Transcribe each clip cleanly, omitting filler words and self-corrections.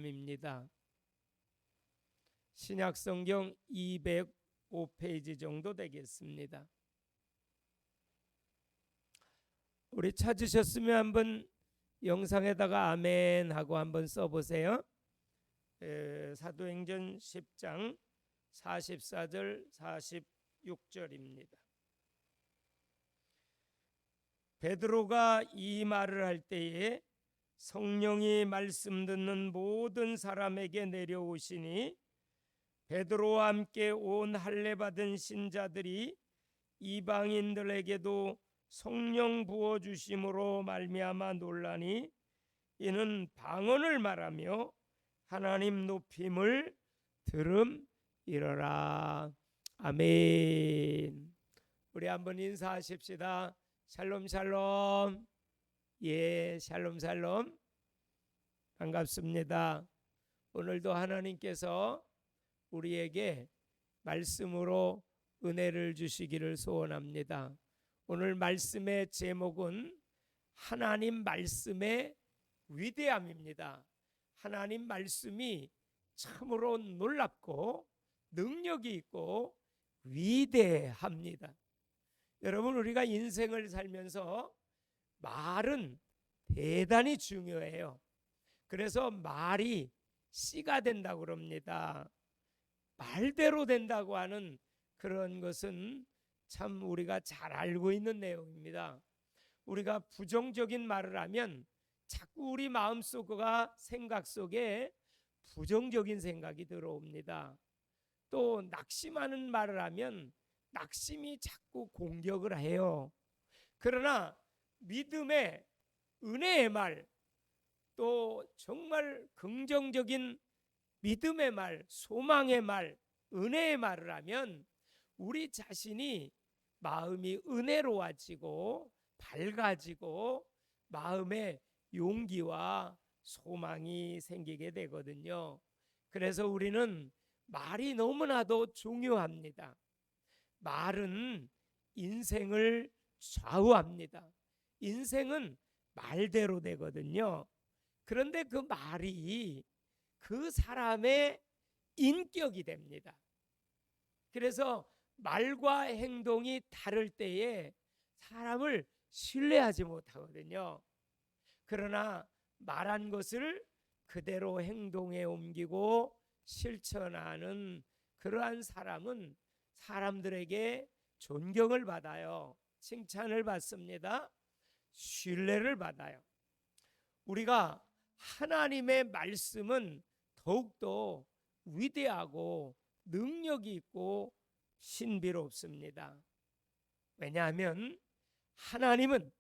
말씀입니다. 신약성경 205페이지 정도 되겠습니다. 우리 찾으셨으면 한번 영상에다가 아멘 하고 한번 써보세요. 사도행전 10장 44절 46절입니다. 베드로가 이 말을 할 때에 성령이 말씀 듣는 모든 사람에게 내려오시니 베드로와 함께 온 할례 받은 신자들이 이방인들에게도 성령 부어 주심으로 말미암아 놀라니 이는 방언을 말하며 하나님 높임을 들음이러라. 아멘. 우리 한번 인사하십시다. 샬롬 샬롬. 예, 샬롬 샬롬. 반갑습니다. 오늘도 하나님께서 우리에게 말씀으로 은혜를 주시기를 소원합니다. 오늘 말씀의 제목은 하나님 말씀의 위대함입니다. 하나님 말씀이 참으로 놀랍고 능력이 있고 위대합니다. 여러분, 우리가 인생을 살면서 말은 대단히 중요해요. 그래서 말이 씨가 된다고 그럽니다. 말대로 된다고 하는 그런 것은 참 우리가 잘 알고 있는 내용입니다. 우리가 부정적인 말을 하면 자꾸 우리 마음속과 생각 속에 부정적인 생각이 들어옵니다. 또 낙심하는 말을 하면 낙심이 자꾸 공격을 해요. 그러나 믿음의 은혜의 말, 또 정말 긍정적인 믿음의 말, 소망의 말, 은혜의 말을 하면 우리 자신이 마음이 은혜로워지고 밝아지고 마음에 용기와 소망이 생기게 되거든요. 그래서 우리는 말이 너무나도 중요합니다. 말은 인생을 좌우합니다. 인생은 말대로 되거든요. 그런데 그 말이 그 사람의 인격이 됩니다. 그래서 말과 행동이 다를 때에 사람을 신뢰하지 못하거든요. 그러나 말한 것을 그대로 행동에 옮기고 실천하는 그러한 사람은 사람들에게 존경을 받아요. 칭찬을 받습니다. 신뢰를 받아요. 우리가 하나님의 말씀은 더욱더 위대하고 능력이 있고 신비롭습니다. 왜냐하면 하나님은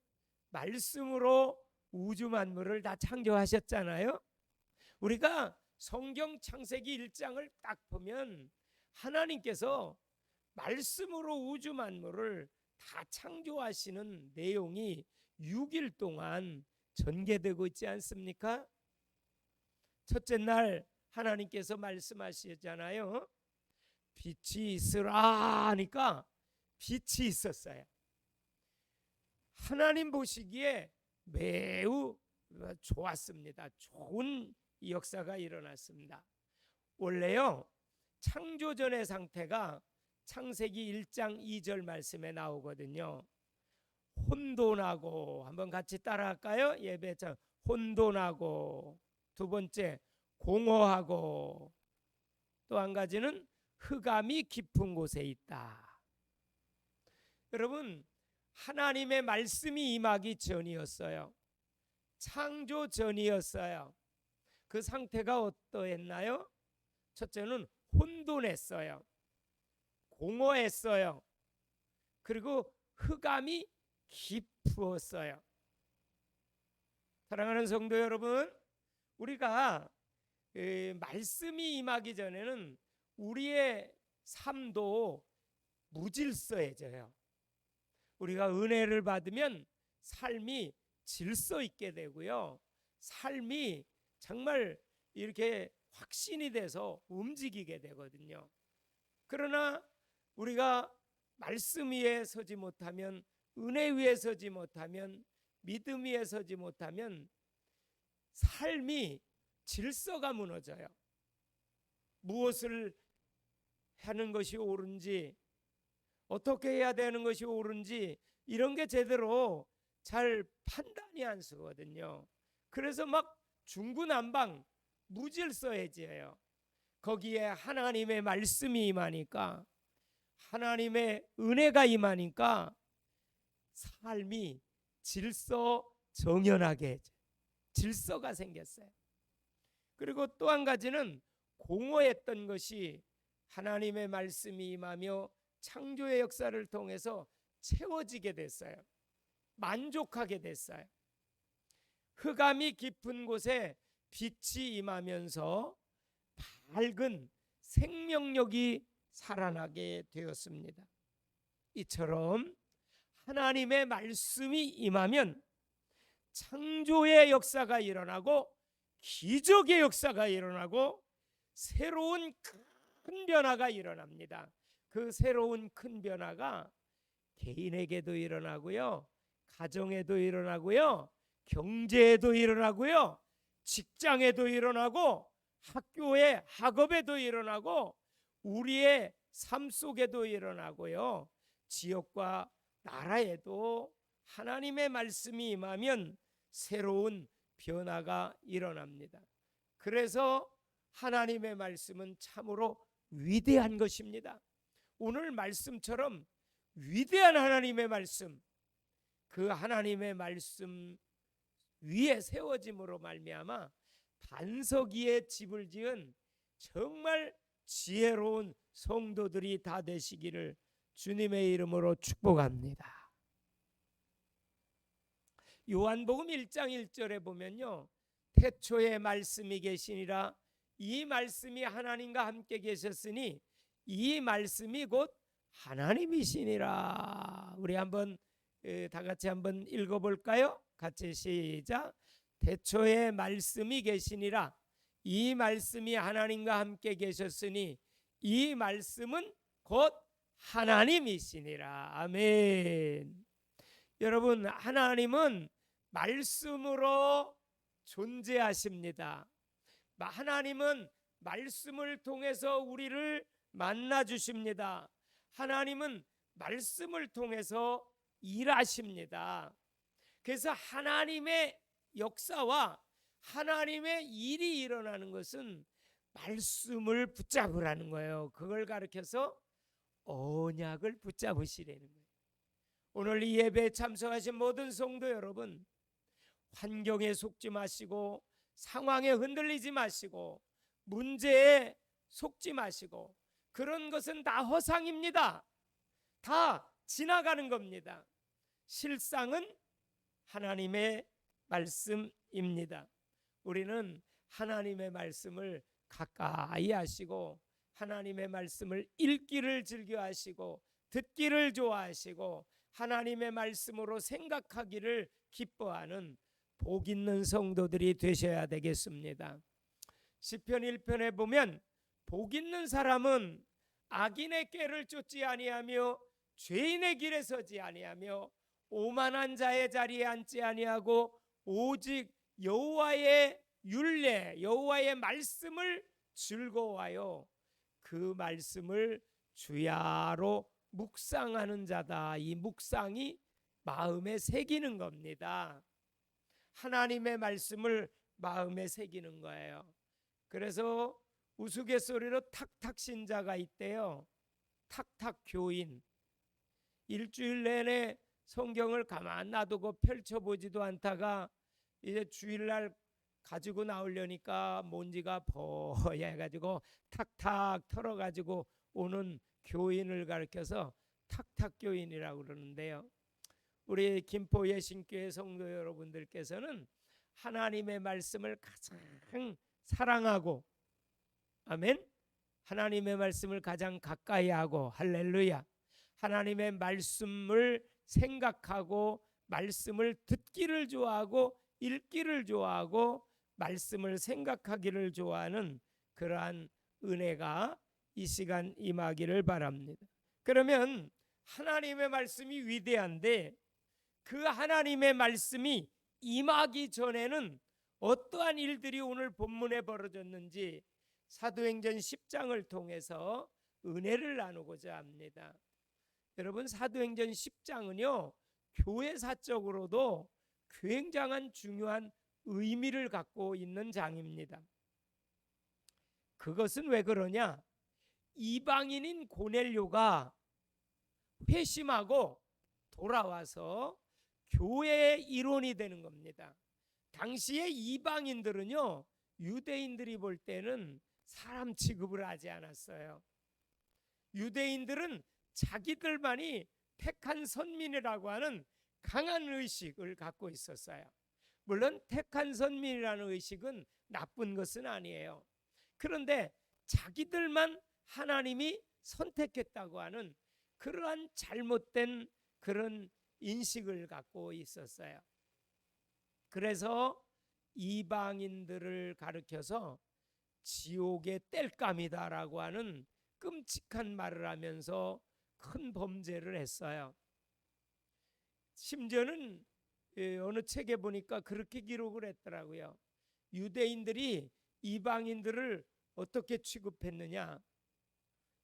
말씀으로 우주 만물을 다 창조하셨잖아요. 우리가 성경 창세기 1장을 딱 보면 하나님께서 말씀으로 우주 만물을 다 창조하시는 내용이 6일 동안 전개되고 있지 않습니까? 첫째 날 하나님께서 말씀하시잖아요. 빛이 있으라 하니까 빛이 있었어요. 하나님 보시기에 매우 좋았습니다. 좋은 역사가 일어났습니다. 원래요, 창조전의 상태가 창세기 1장 2절 말씀에 나오거든요. 혼돈하고, 한번 같이 따라할까요? 예배장 혼돈하고, 두 번째 공허하고, 또 한 가지는 흑암이 깊은 곳에 있다. 여러분, 하나님의 말씀이 임하기 전이었어요. 창조 전이었어요. 그 상태가 어떠했나요? 첫째는 혼돈했어요. 공허했어요. 그리고 흑암이 깊었어요. 사랑하는 성도 여러분, 우리가 말씀이 임하기 전에는 우리의 삶도 무질서해져요. 우리가 은혜를 받으면 삶이 질서 있게 되고요. 삶이 정말 이렇게 확신이 돼서 움직이게 되거든요. 그러나 우리가 말씀 위에 서지 못하면, 은혜 위에 서지 못하면, 믿음 위에 서지 못하면 삶이 질서가 무너져요. 무엇을 하는 것이 옳은지, 어떻게 해야 되는 것이 옳은지 이런 게 제대로 잘 판단이 안 서거든요. 그래서 막 중구난방 무질서해져요. 거기에 하나님의 말씀이 임하니까, 하나님의 은혜가 임하니까 삶이 질서정연하게 질서가 생겼어요. 그리고 또 한 가지는 공허했던 것이 하나님의 말씀이 임하며 창조의 역사를 통해서 채워지게 됐어요. 만족하게 됐어요. 흑암이 깊은 곳에 빛이 임하면서 밝은 생명력이 살아나게 되었습니다. 이처럼 하나님의 말씀이 임하면 창조의 역사가 일어나고 기적의 역사가 일어나고 새로운 큰 변화가 일어납니다. 그 새로운 큰 변화가 개인에게도 일어나고요, 가정에도 일어나고요, 경제에도 일어나고요, 직장에도 일어나고, 학교에 학업에도 일어나고, 우리의 삶 속에도 일어나고요, 지역과 나라에도 하나님의 말씀이 임하면 새로운 변화가 일어납니다. 그래서 하나님의 말씀은 참으로 위대한 것입니다. 오늘 말씀처럼 위대한 하나님의 말씀, 그 하나님의 말씀 위에 세워짐으로 말미암아 반석 위에 집을 지은 정말 지혜로운 성도들이 다 되시기를 주님의 이름으로 축복합니다. 요한복음 1장 1절에 보면요, 태초에 말씀이 계시니라, 이 말씀이 하나님과 함께 계셨으니 이 말씀이 곧 하나님이시니라. 우리 한번 다 같이 한번 읽어볼까요? 같이 시작. 태초에 말씀이 계시니라, 이 말씀이 하나님과 함께 계셨으니 이 말씀은 곧 하나님이시니라. 아멘. 여러분, 하나님은 말씀으로 존재하십니다. 하나님은 말씀을 통해서 우리를 만나 주십니다. 하나님은 말씀을 통해서 일하십니다. 그래서 하나님의 역사와 하나님의 일이 일어나는 것은 말씀을 붙잡으라는 거예요. 그걸 가르쳐서 언약을 붙잡으시라는 거예요. 오늘 이 예배에 참석하신 모든 성도 여러분, 환경에 속지 마시고, 상황에 흔들리지 마시고, 문제에 속지 마시고, 그런 것은 다 허상입니다. 다 지나가는 겁니다. 실상은 하나님의 말씀입니다. 우리는 하나님의 말씀을 가까이 하시고, 하나님의 말씀을 읽기를 즐겨하시고, 듣기를 좋아하시고, 하나님의 말씀으로 생각하기를 기뻐하는 복 있는 성도들이 되셔야 되겠습니다. 시편 1편에 보면 복 있는 사람은 악인의 꾀를 쫓지 아니하며 죄인의 길에 서지 아니하며 오만한 자의 자리에 앉지 아니하고 오직 여호와의 율례, 여호와의 말씀을 즐거워하여 그 말씀을 주야로 묵상하는 자다. 이 묵상이 마음에 새기는 겁니다. 하나님의 말씀을 마음에 새기는 거예요. 그래서 우스갯소리로 탁탁 신자가 있대요. 탁탁 교인. 일주일 내내 성경을 가만 놔두고 펼쳐보지도 않다가 이제 주일날 가지고 나오려니까 먼지가 버야 해가지고 탁탁 털어가지고 오는 교인을 가르쳐서 탁탁 교인이라고 그러는데요. 우리 김포 예신교회 성도 여러분들께서는 하나님의 말씀을 가장 사랑하고, 아멘, 하나님의 말씀을 가장 가까이 하고, 할렐루야, 하나님의 말씀을 생각하고 말씀을 듣기를 좋아하고 읽기를 좋아하고 말씀을 생각하기를 좋아하는 그러한 은혜가 이 시간 임하기를 바랍니다. 그러면 하나님의 말씀이 위대한데 그 하나님의 말씀이 임하기 전에는 어떠한 일들이 오늘 본문에 벌어졌는지 사도행전 10장을 통해서 은혜를 나누고자 합니다. 여러분, 사도행전 10장은요 교회사적으로도 굉장한 중요한 의미를 갖고 있는 장입니다. 그것은 왜 그러냐? 이방인인 고넬료가 회심하고 돌아와서 교회의 일원이 되는 겁니다. 당시에 이방인들은요 유대인들이 볼 때는 사람 취급을 하지 않았어요. 유대인들은 자기들만이 택한 선민이라고 하는 강한 의식을 갖고 있었어요. 물론 택한 선민이라는 의식은 나쁜 것은 아니에요. 그런데 자기들만 하나님이 선택했다고 하는 그러한 잘못된 그런 인식을 갖고 있었어요. 그래서 이방인들을 가리켜서 지옥의 땔감이다라고 하는 끔찍한 말을 하면서 큰 범죄를 했어요. 심지어는 어느 책에 보니까 그렇게 기록을 했더라고요. 유대인들이 이방인들을 어떻게 취급했느냐?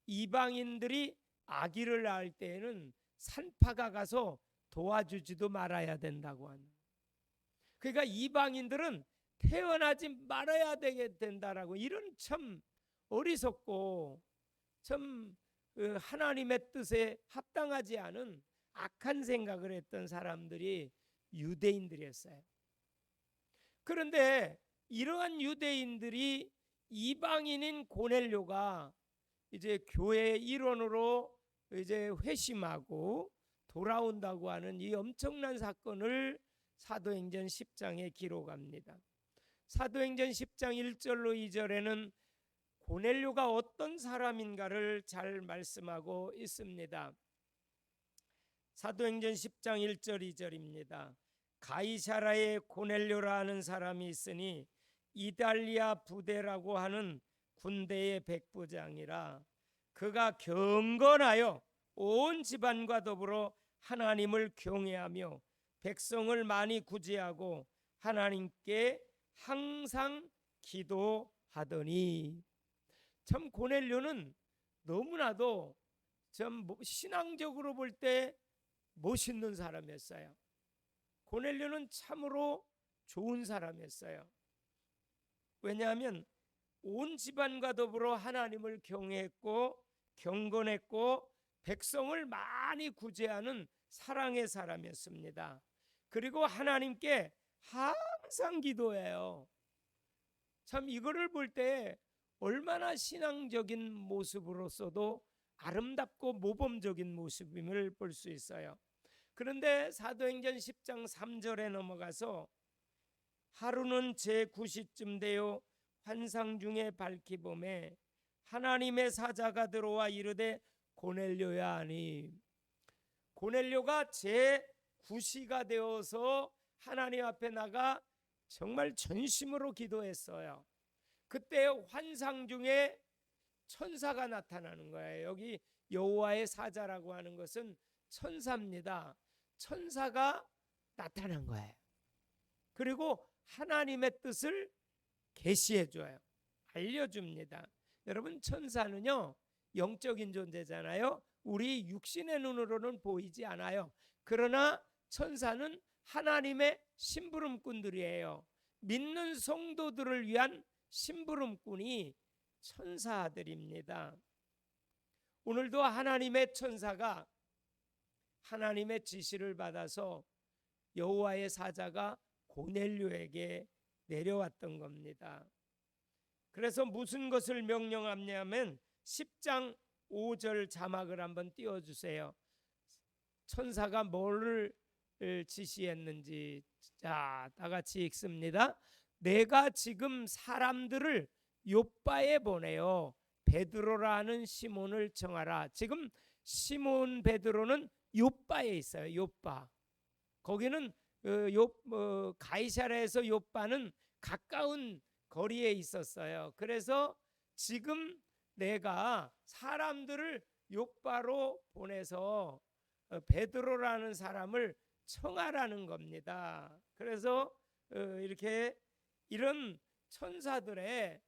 이방인들이 아기를 낳을 때에는 산파가 가서 도와주지도 말아야 된다고 하는. 그러니까 이방인들은 태어나지 말아야 된다라고, 이런 참 어리석고 참 하나님의 뜻에 합당하지 않은 악한 생각을 했던 사람들이 유대인들이었어요. 그런데 이러한 유대인들이 이방인인 고넬료가 이제 교회의 일원으로 이제 회심하고 돌아온다고 하는 이 엄청난 사건을 사도행전 10장에 기록합니다. 사도행전 10장 1절로 2절에는 고넬료가 어떤 사람인가를 잘 말씀하고 있습니다. 사도행전 10장 1절 2절입니다. 가이사라에 고넬료라는 사람이 있으니 이달리아 부대라고 하는 군대의 백부장이라. 그가 경건하여 온 집안과 더불어 하나님을 경외하며 백성을 많이 구제하고 하나님께 항상 기도하더니. 참 고넬료는 너무나도 참 신앙적으로 볼 때 멋있는 사람이었어요. 고넬료는 참으로 좋은 사람이었어요. 왜냐하면 온 집안과 더불어 하나님을 경외했고 경건했고 백성을 많이 구제하는 사랑의 사람이었습니다. 그리고 하나님께 항상 기도해요. 참 이거를 볼 때 얼마나 신앙적인 모습으로서도 아름답고 모범적인 모습임을 볼 수 있어요. 그런데 사도행전 10장 3절에 넘어가서 하루는 제9시쯤 되어 환상 중에 밝히 보매 하나님의 사자가 들어와 이르되 고넬료야 하니. 고넬료가 제9시가 되어서 하나님 앞에 나가 정말 전심으로 기도했어요. 그때 환상 중에 천사가 나타나는 거예요. 여기 여호와의 사자라고 하는 것은 천사입니다. 천사가 나타난 거예요. 그리고 하나님의 뜻을 계시해 줘요. 알려줍니다. 여러분, 천사는요 영적인 존재잖아요. 우리 육신의 눈으로는 보이지 않아요. 그러나 천사는 하나님의 심부름꾼들이에요. 믿는 성도들을 위한 심부름꾼이 천사들입니다. 오늘도 하나님의 천사가 하나님의 지시를 받아서 여호와의 사자가 고넬료에게 내려왔던 겁니다. 그래서 무슨 것을 명령하냐면 10장 5절 자막을 한번 띄워주세요. 천사가 뭐를 지시했는지. 자, 다 같이 읽습니다. 내가 지금 사람들을 요빠에 보내어 베드로라는 시몬을 청하라. 지금 시몬 베드로는 요빠에 있어요. 요빠. 거기는 가이사랴에서 요빠는 가까운 거리에 있었어요. 그래서 지금 내가 사람들을 요빠로 보내서 베드로라는 사람을 청하라는 겁니다. 그래서 이렇게 이런 천사들의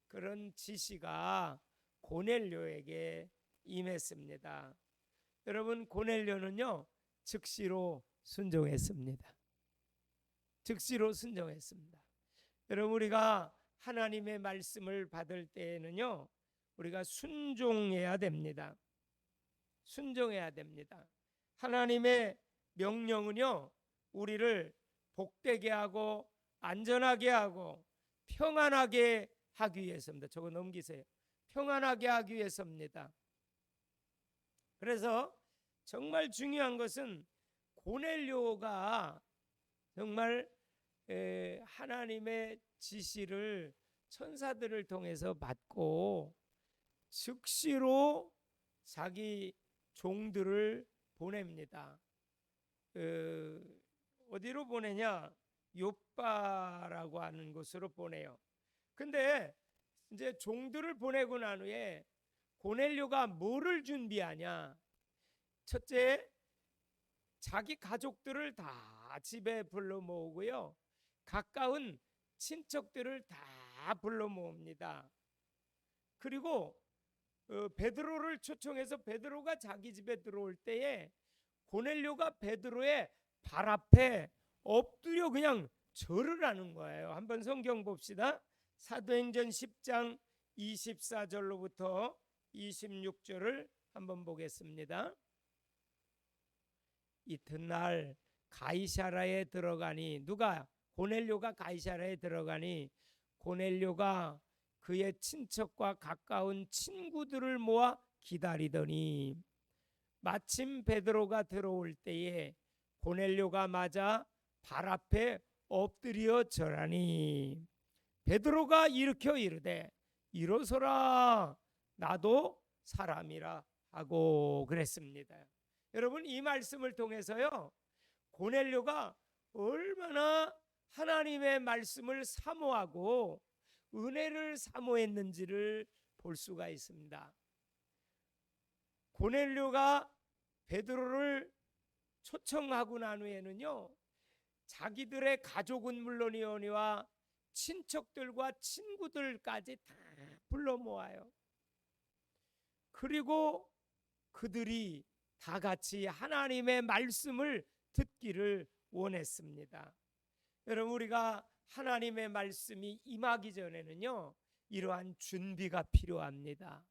그런 지시가 고넬료에게 임했습니다. 여러분, 고넬료는요 즉시로 순종했습니다. 즉시로 순종했습니다. 여러분, 우리가 하나님의 말씀을 받을 때에는요 우리가 순종해야 됩니다. 순종해야 됩니다. 하나님의 명령은요 우리를 복되게 하고 안전하게 하고 평안하게 하기 위해서입니다. 저거 넘기세요. 평안하게 하기 위해서입니다. 그래서 정말 중요한 것은 고넬료가 정말 하나님의 지시를 천사들을 통해서 받고 즉시로 자기 종들을 보냅니다. 어디로 보내냐? 요빠라고 하는 곳으로 보내요. 근데 이제 종들을 보내고 난 후에 고넬료가 뭐를 준비하냐? 첫째, 자기 가족들을 다 집에 불러 모으고요, 가까운 친척들을 다 불러 모읍니다. 그리고 베드로를 초청해서 베드로가 자기 집에 들어올 때에 고넬료가 베드로의 발 앞에 엎드려 그냥 절을 하는 거예요. 한번 성경 봅시다. 사도행전 10장 24절로부터 26절을 한번 보겠습니다. 이튿날 가이사라에 들어가니, 누가? 고넬료가 가이사라에 들어가니 고넬료가 그의 친척과 가까운 친구들을 모아 기다리더니 마침 베드로가 들어올 때에 고넬료가 맞아 발 앞에 엎드려 절하니 베드로가 일으켜 이르되 일어서라, 나도 사람이라 하고 그랬습니다. 여러분, 이 말씀을 통해서요 고넬료가 얼마나 하나님의 말씀을 사모하고 은혜를 사모했는지를 볼 수가 있습니다. 고넬료가 베드로를 초청하고 난 후에는요 자기들의 가족은 물론이오니와 친척들과 친구들까지 다 불러 모아요. 그리고 그들이 다 같이 하나님의 말씀을 듣기를 원했습니다. 여러분, 우리가 하나님의 말씀이 임하기 전에는요 이러한 준비가 필요합니다.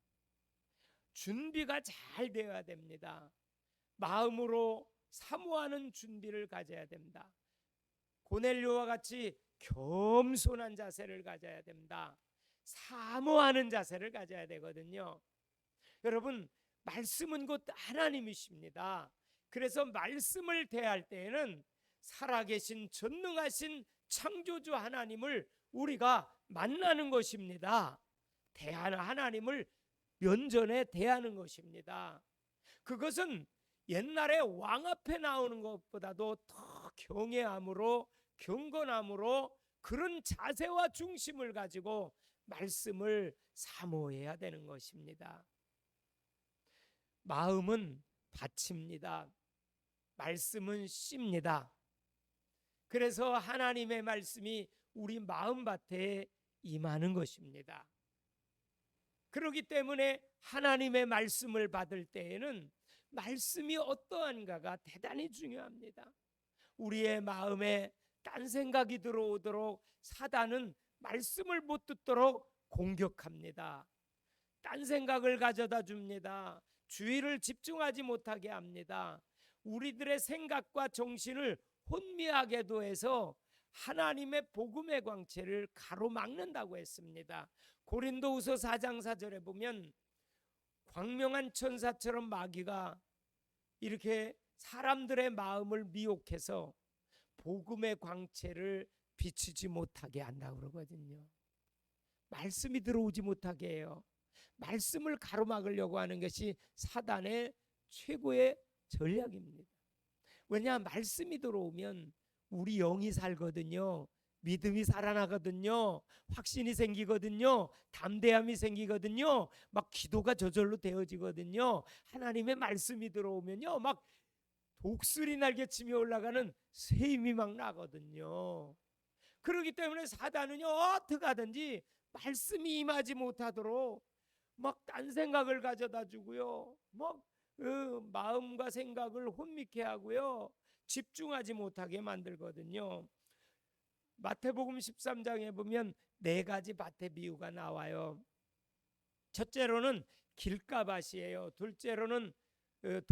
준비가 잘 되어야 됩니다. 마음으로 사모하는 준비를 가져야 됩니다. 고넬료와 같이 겸손한 자세를 가져야 됩니다. 사모하는 자세를 가져야 되거든요. 여러분, 말씀은 곧 하나님이십니다. 그래서 말씀을 대할 때에는 살아계신 전능하신 창조주 하나님을 우리가 만나는 것입니다. 대하는 하나님을 면전에 대하는 것입니다. 그것은 옛날에 왕 앞에 나오는 것보다도 더 경외함으로 경건함으로 그런 자세와 중심을 가지고 말씀을 사모해야 되는 것입니다. 마음은 밭입니다. 말씀은 씨입니다. 그래서 하나님의 말씀이 우리 마음밭에 임하는 것입니다. 그렇기 때문에 하나님의 말씀을 받을 때에는 말씀이 어떠한가가 대단히 중요합니다. 우리의 마음에 딴 생각이 들어오도록 사단은 말씀을 못 듣도록 공격합니다. 딴 생각을 가져다 줍니다. 주의를 집중하지 못하게 합니다. 우리들의 생각과 정신을 혼미하게도 해서 하나님의 복음의 광채를 가로막는다고 했습니다. 고린도후서 4장 4절에 보면 광명한 천사처럼 마귀가 이렇게 사람들의 마음을 미혹해서 복음의 광채를 비추지 못하게 한다고 그러거든요. 말씀이 들어오지 못하게 해요. 말씀을 가로막으려고 하는 것이 사단의 최고의 전략입니다. 왜냐, 말씀이 들어오면 우리 영이 살거든요. 믿음이 살아나거든요. 확신이 생기거든요. 담대함이 생기거든요. 막 기도가 저절로 되어지거든요. 하나님의 말씀이 들어오면요 막 독수리 날개치며 올라가는 새 힘이 막 나거든요. 그렇기 때문에 사단은요, 어떻게 하든지 말씀이 임하지 못하도록 막 딴 생각을 가져다 주고요, 막 마음과 생각을 혼미케 하고요, 집중하지 못하게 만들거든요. 마태복음 13장에 보면 네 가지 밭의 비유가 나와요. 첫째로는 길가밭이에요. 둘째로는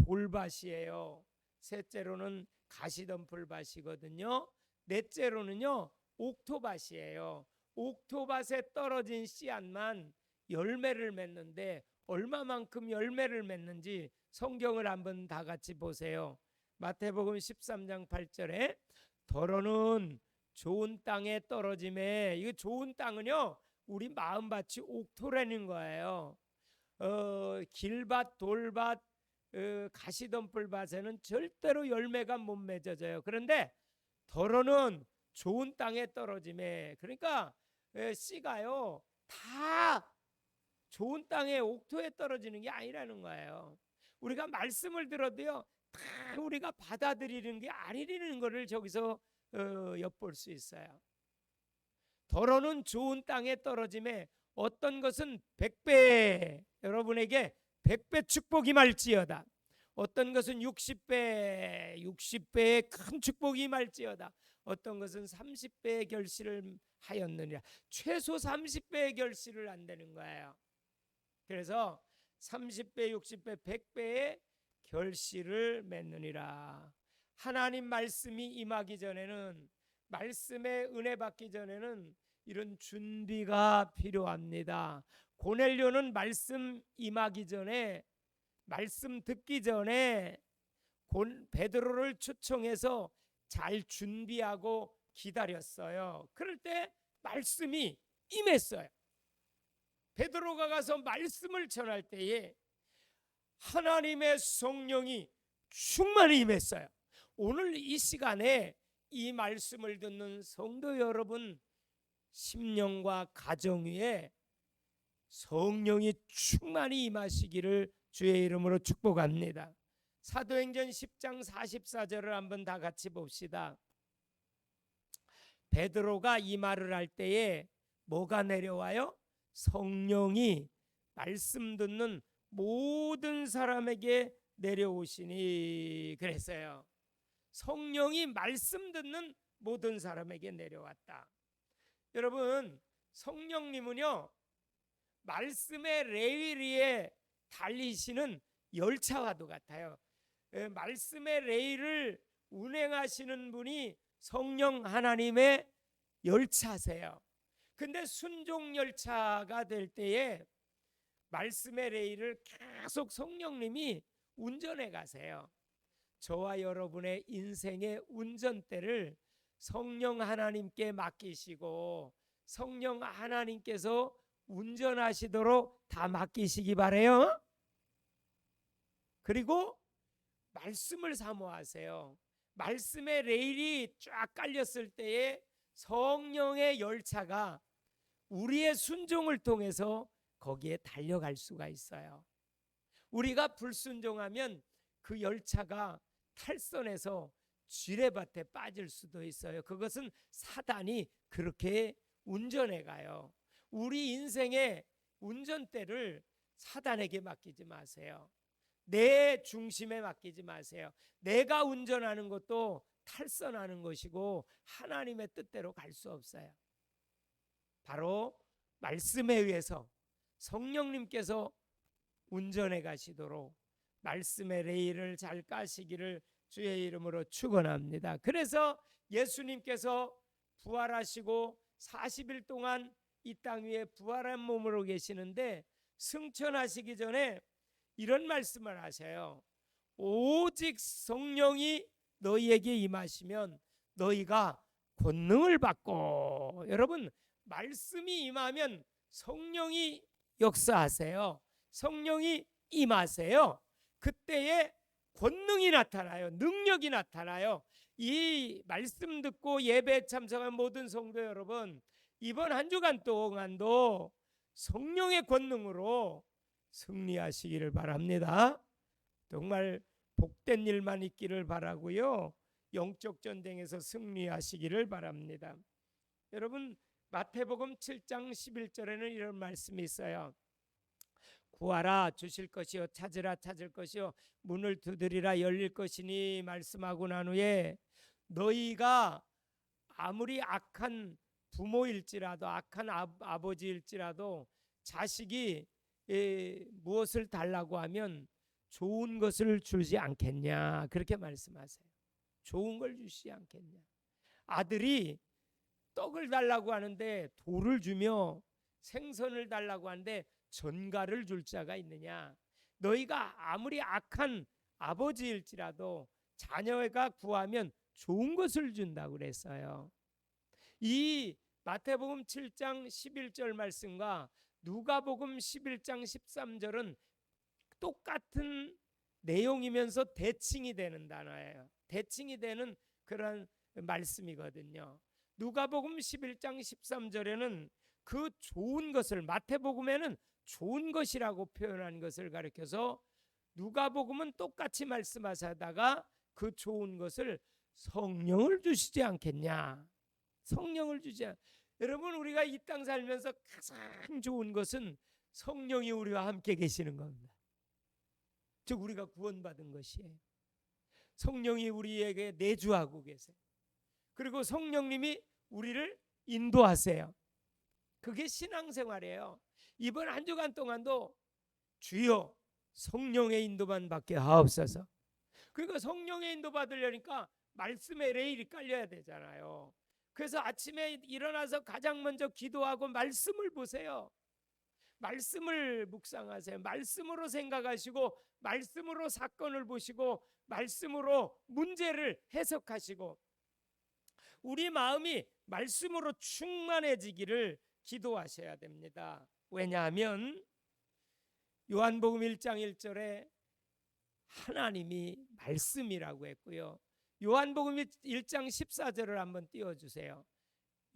돌밭이에요. 셋째로는 가시덤불밭이거든요. 넷째로는요, 옥토밭이에요. 옥토밭에 떨어진 씨앗만 열매를 맺는데 얼마만큼 열매를 맺는지 성경을 한번 다 같이 보세요. 마태복음 13장 8절에 더러는 좋은 땅에 떨어짐에, 이거 좋은 땅은요, 우리 마음밭이 옥토라는 거예요. 길밭, 돌밭, 가시덤불밭에는 절대로 열매가 못 맺어져요. 그런데 더러는 좋은 땅에 떨어짐에, 그러니까 씨가요 다 좋은 땅에 옥토에 떨어지는 게 아니라는 거예요. 우리가 말씀을 들어도요 다 우리가 받아들이는 게 아니라는 것을 저기서 엿볼 수 있어요. 더러는 좋은 땅에 떨어짐에 어떤 것은 100배 여러분에게 100배 축복이 말지어다. 어떤 것은 60배의 큰 축복이 말지어다. 어떤 것은 30배의 결실을 하였느니라. 최소 30배의 결실을 한다는 거예요. 그래서 30배, 60배, 100배의 결실을 맺느니라. 하나님 말씀이 임하기 전에는, 말씀의 은혜 받기 전에는 이런 준비가 필요합니다. 고넬료는 말씀 임하기 전에, 말씀 듣기 전에 베드로를 초청해서 잘 준비하고 기다렸어요. 그럴 때 말씀이 임했어요. 베드로가 가서 말씀을 전할 때에 하나님의 성령이 충만히 임했어요. 오늘 이 시간에 이 말씀을 듣는 성도 여러분 심령과 가정 위에 성령이 충만히 임하시기를 주의 이름으로 축복합니다. 사도행전 10장 44절을 한번 다 같이 봅시다. 베드로가 이 말을 할 때에 뭐가 내려와요? 성령이 말씀 듣는 모든 사람에게 내려오시니 그랬어요. 성령이 말씀 듣는 모든 사람에게 내려왔다. 여러분, 성령님은요 말씀의 레일 위에 달리시는 열차와도 같아요. 말씀의 레일을 운행하시는 분이 성령 하나님의 열차세요. 근데 순종 열차가 될 때에 말씀의 레일을 계속 성령님이 운전해 가세요. 저와 여러분의 인생의 운전대를 성령 하나님께 맡기시고 성령 하나님께서 운전하시도록 다 맡기시기 바래요. 그리고 말씀을 사모하세요. 말씀의 레일이 쫙 깔렸을 때에 성령의 열차가 우리의 순종을 통해서 거기에 달려갈 수가 있어요. 우리가 불순종하면 그 열차가 탈선해서 지뢰밭에 빠질 수도 있어요. 그것은 사단이 그렇게 운전해 가요. 우리 인생의 운전대를 사단에게 맡기지 마세요. 내 중심에 맡기지 마세요. 내가 운전하는 것도 탈선하는 것이고 하나님의 뜻대로 갈 수 없어요. 바로 말씀에 의해서 성령님께서 운전해 가시도록 말씀의 레일을 잘 까시기를 주의 이름으로 축원합니다. 그래서 예수님께서 부활하시고 40일 동안 이 땅 위에 부활한 몸으로 계시는데 승천하시기 전에 이런 말씀을 하세요. 오직 성령이 너희에게 임하시면 너희가 권능을 받고, 여러분 말씀이 임하면 성령이 역사하세요. 성령이 임하세요. 그때에 권능이 나타나요. 능력이 나타나요. 이 말씀 듣고 예배에 참석한 모든 성도 여러분, 이번 한 주간 동안도 성령의 권능으로 승리하시기를 바랍니다. 정말 복된 일만 있기를 바라고요. 영적 전쟁에서 승리하시기를 바랍니다. 여러분 마태복음 7장 11절에는 이런 말씀이 있어요. 구하라 주실 것이요, 찾으라 찾을 것이요, 문을 두드리라 열릴 것이니 말씀하고 난 후에 너희가 아무리 악한 부모일지라도, 악한 아버지일지라도 자식이 무엇을 달라고 하면 좋은 것을 주지 않겠냐, 그렇게 말씀하세요. 좋은 걸 주시지 않겠냐. 아들이 떡을 달라고 하는데 돌을 주며 생선을 달라고 하는데 전갈을 줄 자가 있느냐. 너희가 아무리 악한 아버지일지라도 자녀가 구하면 좋은 것을 준다고 그랬어요. 이 마태복음 7장 11절 말씀과 누가복음 11장 13절은 똑같은 내용이면서 대칭이 되는 단어예요. 대칭이 되는 그런 말씀이거든요. 누가복음 11장 13절에는 그 좋은 것을, 마태복음에는 좋은 것이라고 표현한 것을 가리켜서 누가복음은 똑같이 말씀하시다가 그 좋은 것을 성령을 주시지 않겠냐. 성령을 주지 않. 여러분 우리가 이 땅 살면서 가장 좋은 것은 성령이 우리와 함께 계시는 겁니다. 즉 우리가 구원받은 것이에요. 성령이 우리에게 내주하고 계세요. 그리고 성령님이 우리를 인도하세요. 그게 신앙생활이에요. 이번 한 주간 동안도 주여 성령의 인도만 받게 하옵소서. 그러니까 성령의 인도 받으려니까 말씀에 레일이 깔려야 되잖아요. 그래서 아침에 일어나서 가장 먼저 기도하고 말씀을 보세요. 말씀을 묵상하세요. 말씀으로 생각하시고 말씀으로 사건을 보시고 말씀으로 문제를 해석하시고 우리 마음이 말씀으로 충만해지기를 기도하셔야 됩니다. 왜냐하면 요한복음 1장 1절에 하나님이 말씀이라고 했고요. 요한복음 1장 14절을 한번 띄워주세요.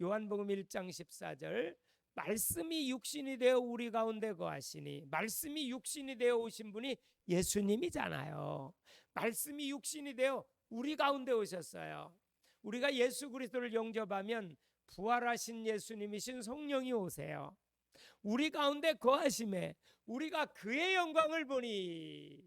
요한복음 1장 14절 말씀이 육신이 되어 우리 가운데 거하시니, 말씀이 육신이 되어 오신 분이 예수님이잖아요. 말씀이 육신이 되어 우리 가운데 오셨어요. 우리가 예수 그리스도를 영접하면 부활하신 예수님이신 성령이 오세요. 우리 가운데 거하심에 우리가 그의 영광을 보니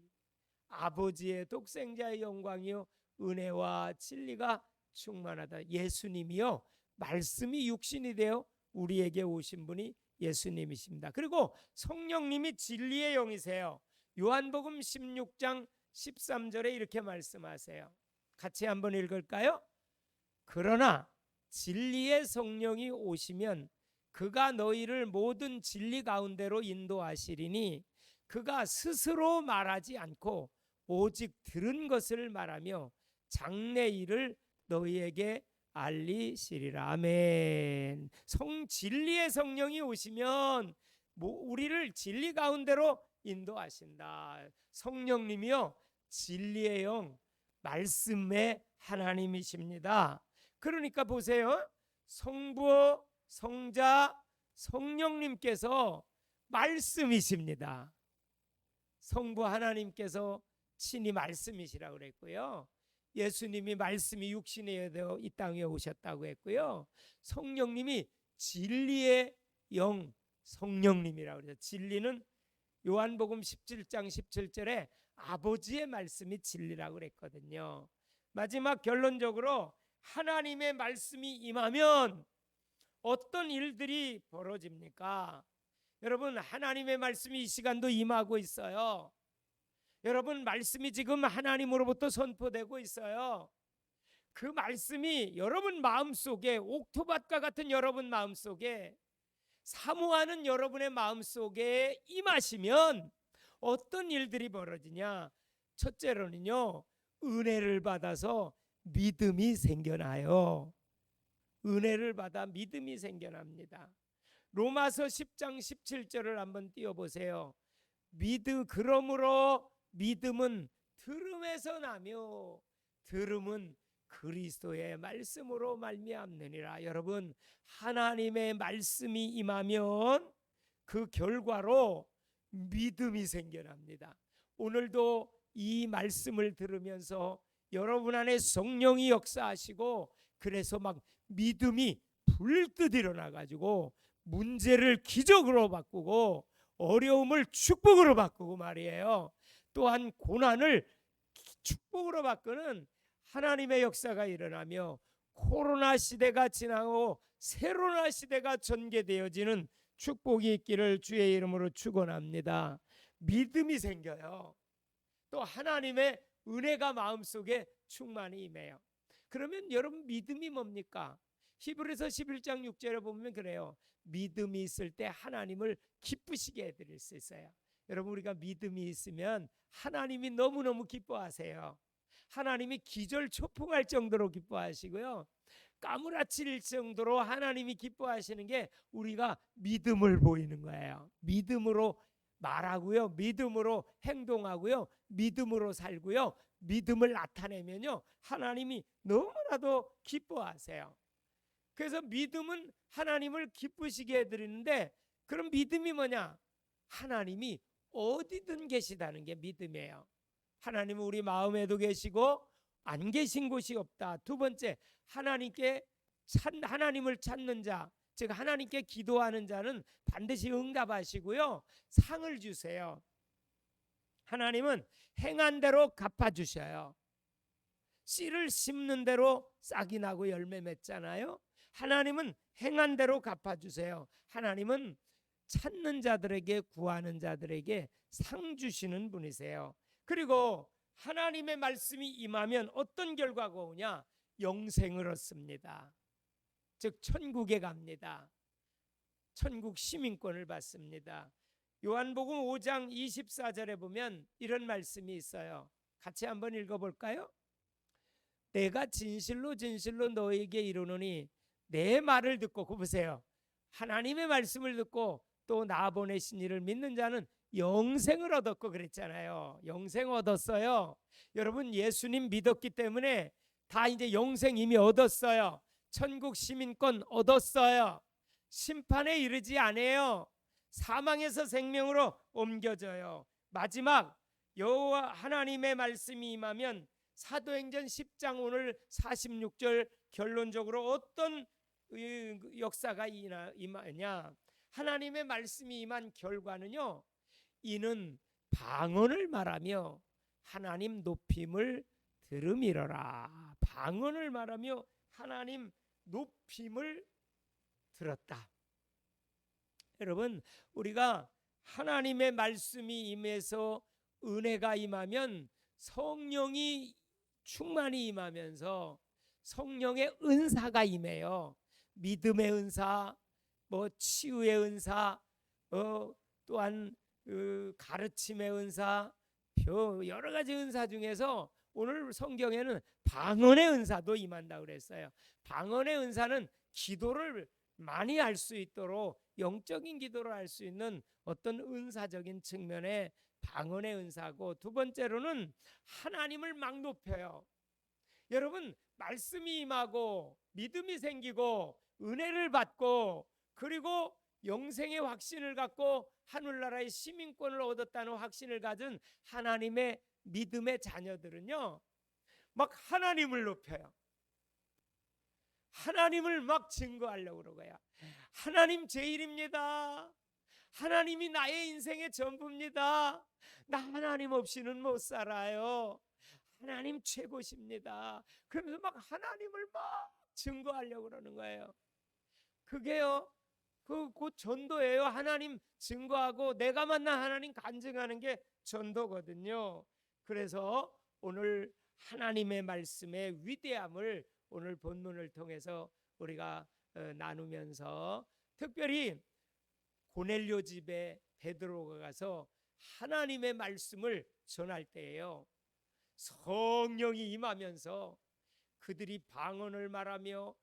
아버지의 독생자의 영광이요 은혜와 진리가 충만하다. 예수님이요 말씀이 육신이 되어 우리에게 오신 분이 예수님이십니다. 그리고 성령님이 진리의 영이세요. 요한복음 16장 13절에 이렇게 말씀하세요. 같이 한번 읽을까요? 그러나 진리의 성령이 오시면 그가 너희를 모든 진리 가운데로 인도하시리니 그가 스스로 말하지 않고 오직 들은 것을 말하며 장래 일을 너희에게 알리시리라. 아멘. 진리의 성령이 오시면 우리를 진리 가운데로 인도하신다. 성령님이요 진리의 영, 말씀의 하나님이십니다. 그러니까 보세요. 성부, 성자, 성령님께서 말씀이십니다. 성부 하나님께서 친히 말씀이시라고 그랬고요. 예수님이 말씀이 육신이 되어 이 땅에 오셨다고 했고요. 성령님이 진리의 영 성령님이라고 그래요. 진리는 요한복음 17장 17절에 아버지의 말씀이 진리라고 그랬거든요. 마지막 결론적으로 하나님의 말씀이 임하면 어떤 일들이 벌어집니까? 여러분 하나님의 말씀이 이 시간도 임하고 있어요. 여러분 말씀이 지금 하나님으로부터 선포되고 있어요. 그 말씀이 여러분 마음속에 옥토밭과 같은 여러분 마음속에 사모하는 여러분의 마음속에 임하시면 어떤 일들이 벌어지냐? 첫째로는요 은혜를 받아서 믿음이 생겨나요. 은혜를 받아 믿음이 생겨납니다. 로마서 10장 17절을 한번 띄워보세요. 그러므로 믿음은 들음에서 나며 들음은 그리스도의 말씀으로 말미암느니라. 여러분 하나님의 말씀이 임하면 그 결과로 믿음이 생겨납니다. 오늘도 이 말씀을 들으면서 여러분 안에 성령이 역사하시고 그래서 막 믿음이 불뜻 일어나 가지고 문제를 기적으로 바꾸고 어려움을 축복으로 바꾸고 말이에요. 또한 고난을 축복으로 바꾸는 하나님의 역사가 일어나며 코로나 시대가 지나고 세로나 시대가 전개되어지는 축복이 있기를 주의 이름으로 축원합니다. 믿음이 생겨요. 또 하나님의 은혜가 마음속에 충만히 임해요. 그러면 여러분 믿음이 뭡니까? 히브리서 11장 6절에 보면 그래요. 믿음이 있을 때 하나님을 기쁘시게 해드릴 수 있어요. 여러분 우리가 믿음이 있으면 하나님이 너무너무 기뻐하세요. 하나님이 기절초풍할 정도로 기뻐하시고요. 까무라칠 정도로 하나님이 기뻐하시는 게 우리가 믿음을 보이는 거예요. 믿음으로 말하고요. 믿음으로 행동하고요. 믿음으로 살고요. 믿음을 나타내면요. 하나님이 너무나도 기뻐하세요. 그래서 믿음은 하나님을 기쁘시게 해드리는데 그럼 믿음이 뭐냐? 하나님이 어디든 계시다는 게 믿음이에요. 하나님은 우리 마음에도 계시고 안 계신 곳이 없다. 두 번째, 하나님을 찾는 자, 즉 하나님께 기도하는 자는 반드시 응답하시고요. 상을 주세요. 하나님은 행한 대로 갚아주셔요. 씨를 심는 대로 싹이 나고 열매 맺잖아요. 하나님은 행한 대로 갚아주세요. 하나님은 찾는 자들에게, 구하는 자들에게 상 주시는 분이세요. 그리고 하나님의 말씀이 임하면 어떤 결과가 오냐? 영생을 얻습니다. 즉 천국에 갑니다. 천국 시민권을 받습니다. 요한복음 5장 24절에 보면 이런 말씀이 있어요. 같이 한번 읽어볼까요? 내가 진실로 진실로 너에게 이르노니 내 말을 듣고, 그 보세요. 하나님의 말씀을 듣고 또 나 보내신 이를 믿는 자는 영생을 얻었고 그랬잖아요. 영생 얻었어요. 여러분 예수님 믿었기 때문에 다 이제 영생 이미 얻었어요. 천국 시민권 얻었어요. 심판에 이르지 않아요. 사망에서 생명으로 옮겨져요. 마지막 여호와 하나님의 말씀이 임하면 사도행전 10장 오늘 46절 결론적으로 어떤 역사가 임하냐? 하나님의 말씀이 임한 결과는요. 이는 방언을 말하며 하나님 높임을 들음이러라. 방언을 말하며 하나님 높임을 들었다. 여러분 우리가 하나님의 말씀이 임해서 은혜가 임하면 성령이 충만히 임하면서 성령의 은사가 임해요. 믿음의 은사, 치유의 은사, 또한 가르침의 은사, 여러 가지 은사 중에서 오늘 성경에는 방언의 은사도 임한다고 그랬어요. 방언의 은사는 기도를 많이 할 수 있도록 영적인 기도를 할 수 있는 어떤 은사적인 측면의 방언의 은사고, 두 번째로는 하나님을 막 높여요. 여러분 말씀이 임하고 믿음이 생기고 은혜를 받고 그리고 영생의 확신을 갖고 하늘나라의 시민권을 얻었다는 확신을 가진 하나님의 믿음의 자녀들은요 막 하나님을 높여요. 하나님을 막 증거하려고 그러고요. 하나님 제일입니다. 하나님이 나의 인생의 전부입니다. 나 하나님 없이는 못 살아요. 하나님 최고십니다. 그러면서 막 하나님을 막 증거하려고 그러는 거예요. 그게요 곧 전도예요. 하나님 증거하고 내가 만난 하나님 간증하는 게 전도거든요. 그래서 오늘 하나님의 말씀의 위대함을 오늘 본문을 통해서 우리가 나누면서, 특별히 고넬료 집에 베드로가 가서 하나님의 말씀을 전할 때예요, 성령이 임하면서 그들이 방언을 말하며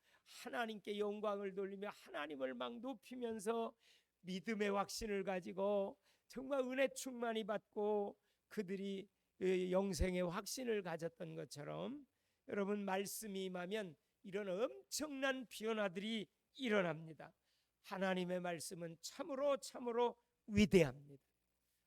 하나님께 영광을 돌리며 하나님을 막 높이면서 믿음의 확신을 가지고 정말 은혜 충만히 받고 그들이 영생의 확신을 가졌던 것처럼, 여러분 말씀이 임하면 이런 엄청난 변화들이 일어납니다. 하나님의 말씀은 참으로 참으로 위대합니다.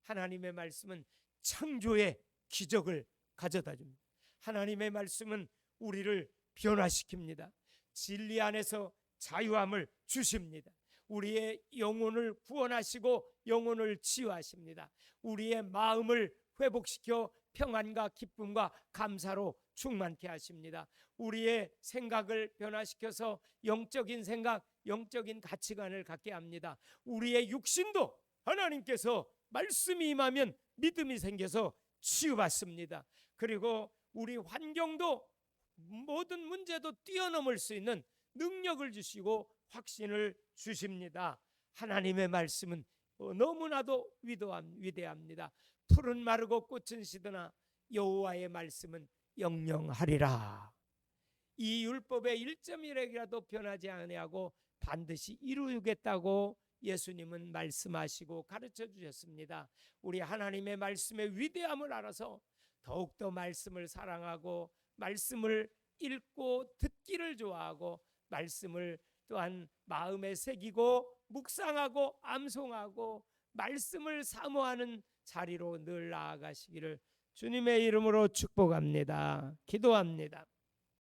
하나님의 말씀은 창조의 기적을 가져다 줍니다. 하나님의 말씀은 우리를 변화시킵니다. 진리 안에서 자유함을 주십니다. 우리의 영혼을 구원하시고 영혼을 치유하십니다. 우리의 마음을 회복시켜 평안과 기쁨과 감사로 충만케 하십니다. 우리의 생각을 변화시켜서 영적인 생각, 영적인 가치관을 갖게 합니다. 우리의 육신도 하나님께서 말씀이 임하면 믿음이 생겨서 치유받습니다. 그리고 우리 환경도 모든 문제도 뛰어넘을 수 있는 능력을 주시고 확신을 주십니다. 하나님의 말씀은 너무나도 위대합니다. 풀은 마르고 꽃은 시드나 여호와의 말씀은 영영하리라. 이 율법의 1.1핵이라도 변하지 아니하고 반드시 이루겠다고 예수님은 말씀하시고 가르쳐 주셨습니다. 우리 하나님의 말씀의 위대함을 알아서 더욱더 말씀을 사랑하고 말씀을 읽고 듣기를 좋아하고 말씀을 또한 마음에 새기고 묵상하고 암송하고 말씀을 사모하는 자리로 늘 나아가시기를 주님의 이름으로 축복합니다. 기도합니다.